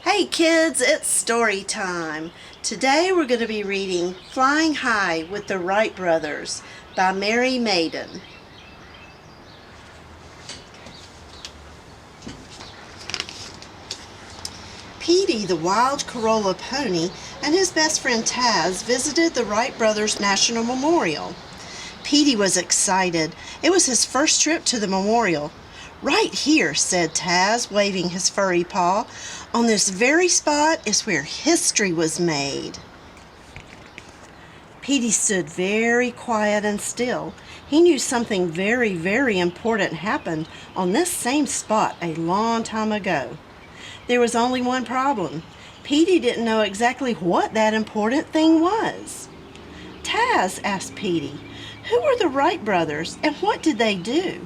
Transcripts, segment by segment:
Hey kids, it's story time. Today we're going to be reading Flying High with the Wright Brothers by Mary Maden. Petey, the wild Corolla pony, and his best friend Taz visited the Wright Brothers National Memorial. Petey was excited. It was his first trip to the memorial. "Right here," said Taz, waving his furry paw. "On this very spot is where history was made." Petey stood very quiet and still. He knew something very, very important happened on this same spot a long time ago. There was only one problem. Petey didn't know exactly what that important thing was. "Taz," asked Petey, "who were the Wright brothers and what did they do?"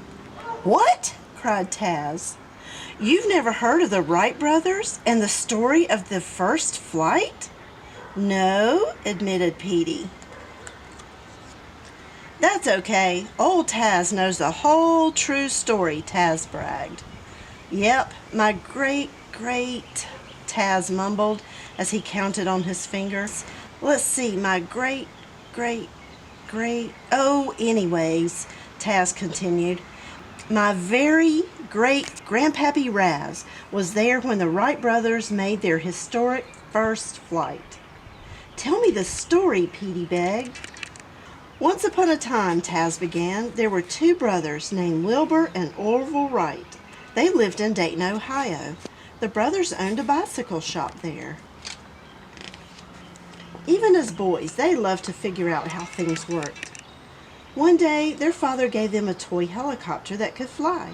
"What?" cried Taz. "You've never heard of the Wright brothers and the story of the first flight?" "No," admitted Petey. "That's okay. Old Taz knows the whole true story," Taz bragged. "Yep, my great, Taz mumbled as he counted on his fingers. "Let's see, my great, oh, anyways," Taz continued. "My very great Grandpappy Raz was there when the Wright brothers made their historic first flight." "Tell me the story," Petey begged. "Once upon a time," Taz began, "there were two brothers named Wilbur and Orville Wright. They lived in Dayton, Ohio. The brothers owned a bicycle shop there. Even as boys, they loved to figure out how things worked. One day, their father gave them a toy helicopter that could fly.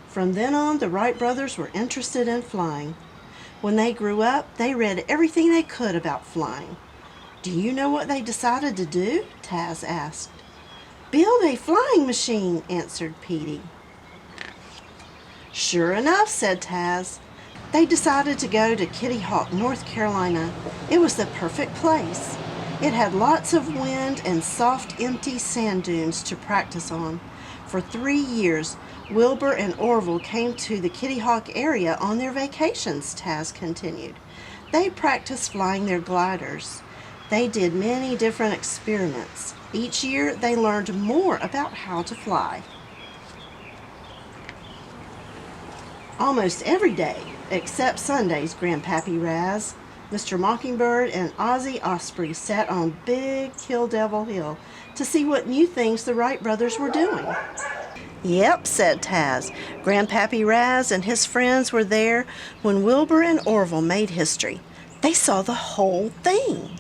From then on, the Wright brothers were interested in flying. When they grew up, they read everything they could about flying." "Do you know what they decided to do?" Taz asked. "Build a flying machine," answered Petey. "Sure enough," said Taz. "They decided to go to Kitty Hawk, North Carolina. It was the perfect place. It had lots of wind and soft, empty sand dunes to practice on. For 3 years, Wilbur and Orville came to the Kitty Hawk area on their vacations," Taz continued. "They practiced flying their gliders. They did many different experiments. Each year, they learned more about how to fly. Almost every day, except Sundays, Grandpappy Raz, Mr. Mockingbird and Ozzie Osprey sat on Big Kill Devil Hill to see what new things the Wright brothers were doing." "Yep," said Taz. "Grandpappy Raz and his friends were there when Wilbur and Orville made history. They saw the whole thing.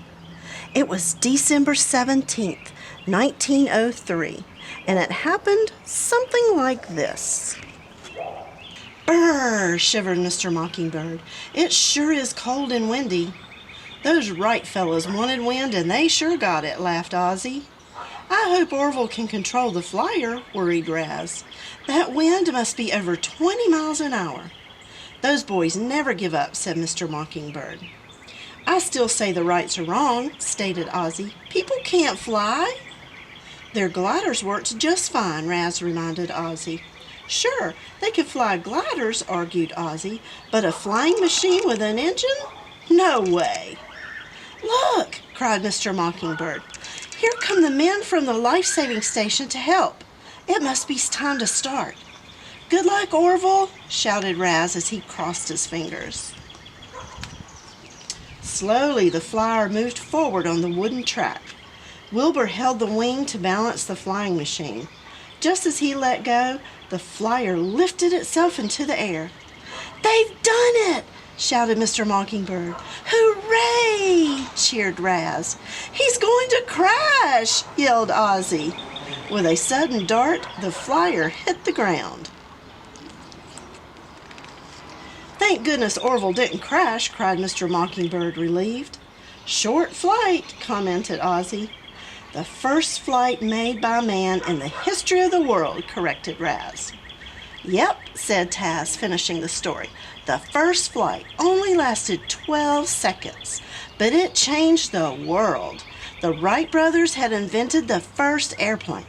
It was December 17th, 1903, and it happened something like this." "Brr!" shivered Mr. Mockingbird. "It sure is cold and windy." "Those Wright fellows wanted wind and they sure got it," laughed Ozzie. "I hope Orville can control the flyer," worried Raz. "That wind must be over 20 miles an hour." "Those boys never give up," said Mr. Mockingbird. "I still say the Wrights are wrong," stated Ozzie. "People can't fly." "Their gliders worked just fine," Raz reminded Ozzie. "Sure, they could fly gliders," argued Ozzie, "but a flying machine with an engine? No way." "Look!" cried Mr. Mockingbird. "Here come the men from the life-saving station to help. It must be time to start." "Good luck, Orville!" shouted Raz as he crossed his fingers. Slowly, the flyer moved forward on the wooden track. Wilbur held the wing to balance the flying machine. Just as he let go, the flyer lifted itself into the air. "They've done it!" shouted Mr. Mockingbird. "Hooray!" cheered Raz. "He's going to crash!" yelled Ozzie. With a sudden dart, the flyer hit the ground. "Thank goodness Orville didn't crash," cried Mr. Mockingbird, relieved. "Short flight," commented Ozzie. "The first flight made by man in the history of the world," corrected Raz. "Yep," said Taz, finishing the story. "The first flight only lasted 12 seconds, but it changed the world. The Wright brothers had invented the first airplane."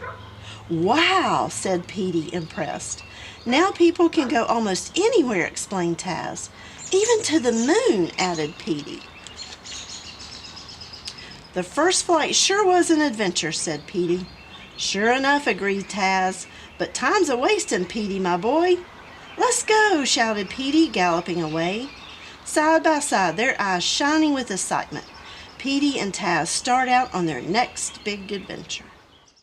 "Wow," said Petey, impressed. "Now people can go almost anywhere," explained Taz. Even to the moon, added Petey. The first flight sure was an adventure, said Petey. Sure enough, agreed Taz. But time's a-wastin', Petey, my boy. Let's go, shouted Petey, galloping away. Side by side, their eyes shining with excitement, Petey and Taz start out on their next big adventure.